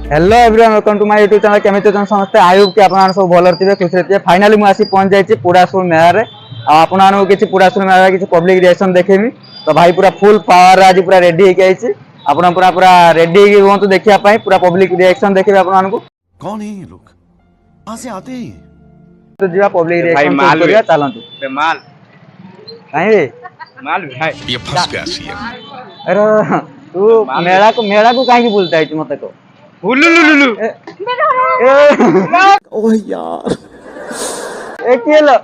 Hello everyone welcome to my YouTube channel केमिति अछन समस्त आयुब के आपन सब भलर थिबे खुशी थिबे फाइनली मु आसी पहुंच जाईची पुरासुर मेला रे आपन मानको किछि पुरासुर मेला किछि पब्लिक रिएक्शन देखेमी तो भाई पूरा फुल पावर आज पूरा रेडी हे आईची आपन पूरा पूरा रेडी हे होंतु देखिया पाई पूरा पब्लिक रिएक्शन देखिबे आपन मानको कौन है ये लोग कहां से आते हैं तो जीवा पब्लिक रिएक्शन करिया चलंतु बे माल काई रे माल भाई ये फंस गया सीएम अरे तू मेला को काहे की बोलता है तू मत को हुलुलुलुलु ओह यार केलो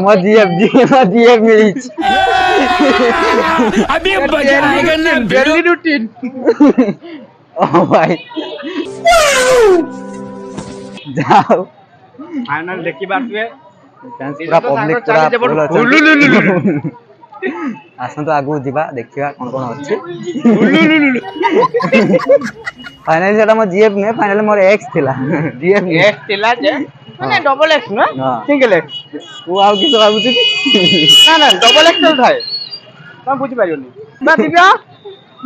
मजीएफ मिली अभी बजाएगा ना डेली रूटीन ओ भाई जाओ फाइनल देखि बातवे पूरा पब्लिक पूरा हुलुलुलुलु आसंतु आगु जीवा देखिबा कोन कोन अछि हुलुलुलुलु फाइनली सेटा मो जीएफ ने फाइनली मोर एक्स थिला जीएफ एक्स थिला जे माने डबल एक्स ना सिंगल एक्स तू आउ किस बाबू छी ना ना डबल एक्स चल थाए तुम बुझि पारियोनी बा दिव्या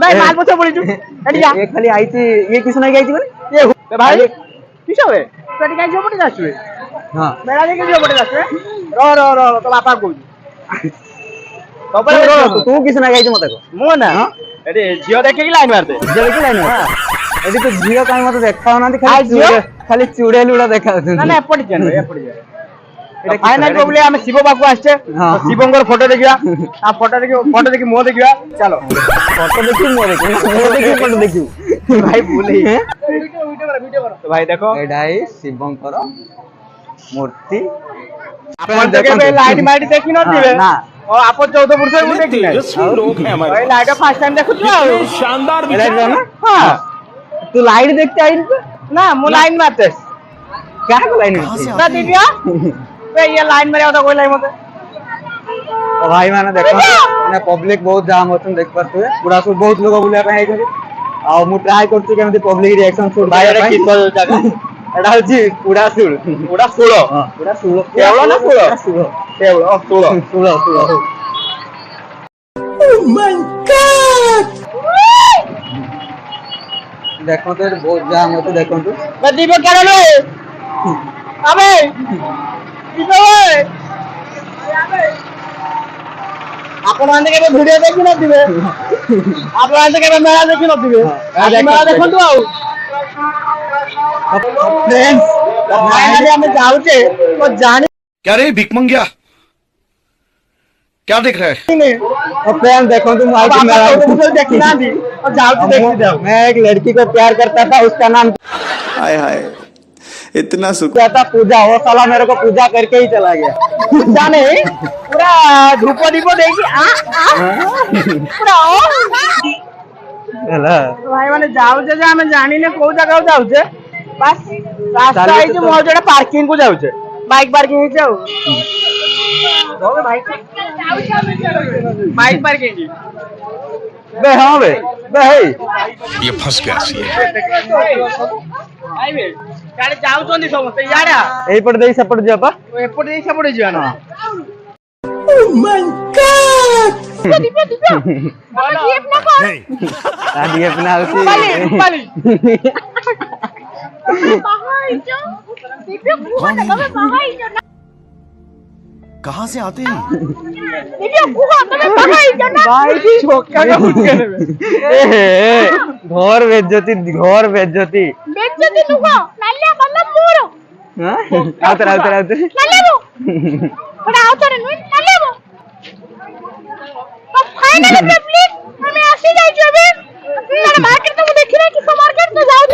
भाई माल पछे पड़ी छु एडी जा ये खाली आईची ये किस ना गईची माने ये भाई किस होवे पेटी काई जो पटे जाछुए हां मेला देखे जो पटे जाछुए रो तो बापा को तू किस ना गईची मते को मो ना अरे जियो देखे की लाइन मारते जियो की लाइन एडी तो जियो काई मते देखाव ना खाली चूड़े लुड़ा देखा ना ना एपड़ी जान एपड़ी जा फाइनल प्रॉब्लम हम शिव बाबू आछे शिवंकर फोटो देखिया आ फोटो देखि मो देखिया चलो फोटो देखि मो देखि फोटो देखि भाई भूले वीडियो करो तो भाई देखो एडाई शिवंकर मूर्ति अपन देखे लाइट माइट देखि न दिबे ना और आप 14 वर्ष में देखि लोग हैं हमारे भाई लाइट फर्स्ट टाइम देखु कितने शानदार दिखा ना हां तू लाइट देखते आई ना मु लाइन मारते क्या को लाइन ना दिव्या बे ये लाइन मारे तो कोई लाइन मते ओ भाई माने देखो माने पब्लिक बहुत जाम होतन देख पाछे पूरा सब बहुत लोग बुलिया पे आइछे आ मु ट्राई करछि केमति पब्लिक रिएक्शन शूट भाई एटा की जगह एटा होछि पूरा सुल हां पूरा सुल केवल ना सुल केवल सुल ओ माय गॉड देखो तो बहुत जाम होते देखो तो बे दिव्या केन लो अबे दिव्या आपण आने के वीडियो देखि न दिबे आपण आने के मेला देखि न दिबे आज मेला देखंतु आउ फ्रेंड्स फाइनली हम जाउचे तो जाने क्या रे भिकमंगिया क्या देख रहा है और फ्रेंड देखो तुम आज मेरा देखी ना दी और जाउचे देखि जाओ मैं एक लड़की को प्यार करता था उसका नाम हाय हाय इतना सुख क्या था पूजा वो साला मेरे को पूजा करके ही चला गया जाने पूरा धूप दीप देखी पूरा हेलो भाई माने जाउचे जे हम जानी ने को जगह जाउचे बस रास्ता है जे मोर जेडा पार्किंग को जाउचे बाइक पार्किंग ही जाउ होवे बाइक पार्किंग बे हां बे हे ये फंस गया सीएम भाई बे काले जाउचोंदी समस्त याडा एई पट देई सपट जा पा एपट देई सपट जिया ना oh my God Divya GF ना कर आदि अपना होसी पाली कहां से आते हैं भाई छोका का फुट ए घोर बेइज्जती लुको नल्ले मतलब मूरो हां आउतर नल्ले वो बड़ा आउतर नल्ले वो तो फाइनली पब्लिक हमें आसी जाई छबे मेरा मार्केट तो देखि रे कि मार्केट तो जाओ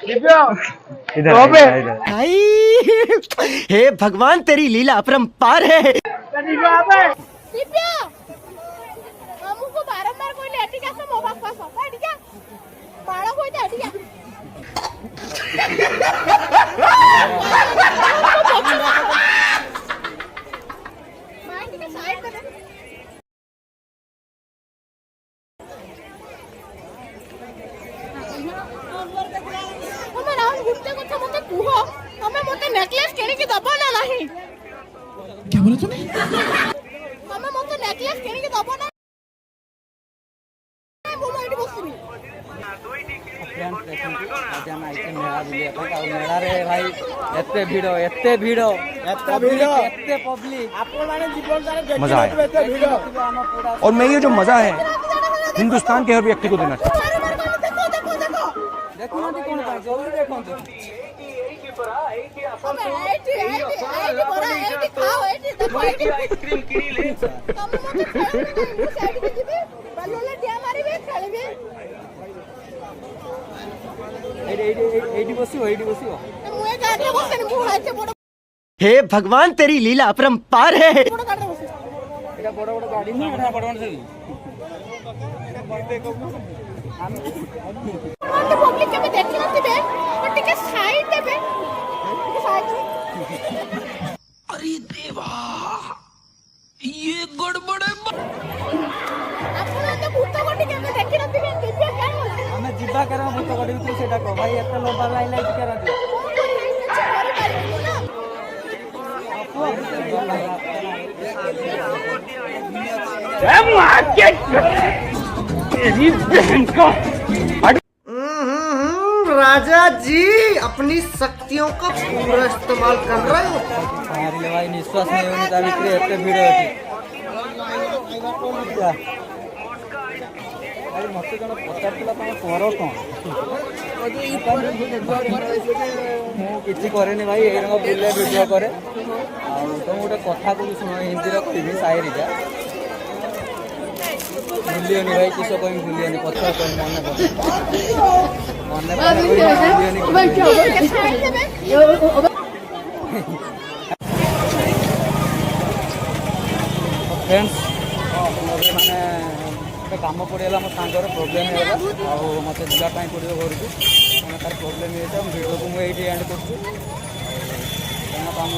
दिव्या इधर हे भगवान तेरी लीला अपरंपार है दिव्या अबे दिव्या हमको बारंबार कोई लेटी का सब मोबाइल पास होता है ठीक है बाड़ा कोई था ठीक है माइक के साइड कर हमें राउंड घूमते को मते कुहो हमें मते नेकलेस केनी की दबा ना नहीं क्या बोला तूने ନେକଲେସ୍ କିଣିକି ଦବ ନା ମୁଁ ଏଠି ବସିବି। फ्रेंड्स देखंतु आज हम आइते मेला बुलिया ପାଇଁ ଆଉ मेलाରେ ଭାଇ ଏତେ ଭିଡ଼ ଏତେ पब्लिक ଆପଣ ମାନେ ଜୀବନ ସାରା मजा आया। ଏତେ ଭିଡ଼। ଆମ ପୁରା और मैं ये जो मजा है हिंदुस्तान के हर व्यक्ति को देना चाहता हूं। ଦେଖ ଦେଖ ଦେଖ ଦେଖୁନାହାନ୍ତି କଣ ପାଇଁ ଜଲ୍ଦି ଦେଖନ୍ତୁ ଅବେ ଏଇଠି ବରା ଏଇଠି ଖାଅ ଏଇଠି ଦେଖ ଏଇଠି ଆଇସ୍କ୍ରିମ କିଣିଲେ ତମେ ମତେ ଖେଳିବି ମୁଁ ସେଇଠିକି ଯିବି ବାଲୁଲେ ଡିଆ ମାରିବି ଖେଳିବି। ଏଇଠି ବସିବ ମୁଁ ଏ ଗାଡ଼ିରେ ବସେନି ମୁଁ ଏତେ ବଡ଼ हे भगवान तेरी लीला अपरंपार है। ବଡ଼ ଗାଡ଼ିରେ ବସେ। ଏଇଟା ବଡ଼ ବଡ଼ ଗାଡ଼ି ନୁହଁ ଏଇଟା ବଡ଼ ବଡ଼ ସବୁ ମାନେ ପବ୍ଲିକ କେବେ ଦେଖି ନଥିବେ ତ ଟିକେ ସାଇଡ୍ ଦେବେ ଟିକେ ସାଇଡ୍ ଦେବେ। अरे देवा ये गड़बड़ है। ଆପଣ ତ ଭୂତ କୋଠି କେବେ ଦେଖି ନଥିବେ ଦିବ୍ୟ କାଇଁ ହଉଛି ଆମେ ଯିବା କାରଣ ଭୂତ ଗାଡ଼ି ଭିତରୁ ସେଇଟା କହ ଭାଇ ଏତେ ଲମ୍ବା ଲାଇନ୍ ଲାଗିଛି କାରଣ କଣ କରିବି କିଛି କରିପାରିବିନି ନା। राजा जी अपनी शक्तियों का पूरा इस्तेमाल कर रहे हो। ବାହାରିଲେ ଭାଇ ନିଶ୍ୱାସ ନେଇ ହେଉନି ତା ଭିତରେ ଏତେ ଭିଡ଼ ଅଛି ଭାଇ ମୋତେ ଜଣେ ପଚାରୁଥିଲା ତମେ କର କ'ଣ ମୁଁ କିଛି କରେନି ଭାଇ ଏଇ ରଙ୍ଗ ବୁଲେ ଭିଡ଼ିଓ କରେ ଆଉ ତମେ ଗୋଟେ କଥା କହୁଛି ଶୁଣ ହିନ୍ଦୀରେ କହିବି ସାଇରିଟା ଭୁଲିବନି ଭାଇ କିସ କହିବି ଭୁଲିବନି ପଛରେ କହିବି ମନେ ଭୁଲିବନି ଟିକେ ସାଇଡ୍ ଦେବେ। फ्रेंड्स ମାନେ ଗୋଟେ କାମ ପଡ଼ିଗଲା ମୋ ସାଙ୍ଗର ପ୍ରୋବ୍ଲେମ୍ ହେଇଗଲା ଆଉ ମୋତେ ଯିବା ପାଇଁ ପଡ଼ିବ ଘରକୁ ମାନେ ତାର ପ୍ରୋବ୍ଲେମ୍ ହେଇଯାଇଛି ଆଉ ଭିଡ଼ିଓକୁ ମୁଁ ଏଇଠି ଏଣ୍ଡ କରୁଛି କାରଣ କାମ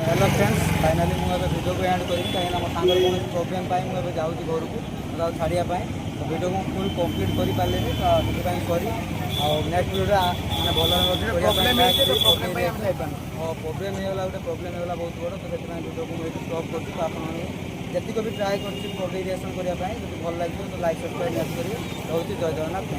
ହ୍ୟାଲୋ ଫ୍ରେଣ୍ଡସ୍ ଫାଇନାଲି ମୁଁ ଏବେ ଭିଡ଼ିଓକୁ ଏଣ୍ଡ କରିବି କାହିଁକିନା ମୋ ସାଙ୍ଗର କୌଣସି ପ୍ରୋବ୍ଲେମ୍ ପାଇଁ ମୁଁ ଏବେ ଯାଉଛି ଘରକୁ ତାକୁ ଛାଡ଼ିବା ପାଇଁ ତ ଭିଡ଼ିଓକୁ ମୁଁ ଫୁଲ୍ କମ୍ପ୍ଲିଟ୍ କରିପାରିଲିନି ତ ସେଥିପାଇଁ ସରି ଆଉ ନେକ୍ସଟ ଭିଡ଼ିଓରେ ମାନେ ଭଲରେ କରିବା ପାଇଁ ପ୍ରୋବ୍ଲେମ୍ ହେଇଗଲା ଗୋଟେ ପ୍ରୋବ୍ଲେମ୍ ହେଇଗଲା ବହୁତ ବଡ଼ ତ ସେଥିପାଇଁ ଭିଡ଼ିଓକୁ ମୁଁ ଏଠି ଷ୍ଟପ୍ କରୁଛି ତ ଆପଣମାନଙ୍କୁ ଯେତିକି ବି ଟ୍ରାଏ କରୁଛି ଭେରିଏସନ୍ କରିବା ପାଇଁ ଯଦି ଭଲ ଲାଗିବ ତ ଲାଇକ୍ ସବସ୍କ୍ରାଇବ୍ ନିହାତି କରିବେ ରହୁଛି ଜୟ ଜଗନ୍ନାଥ।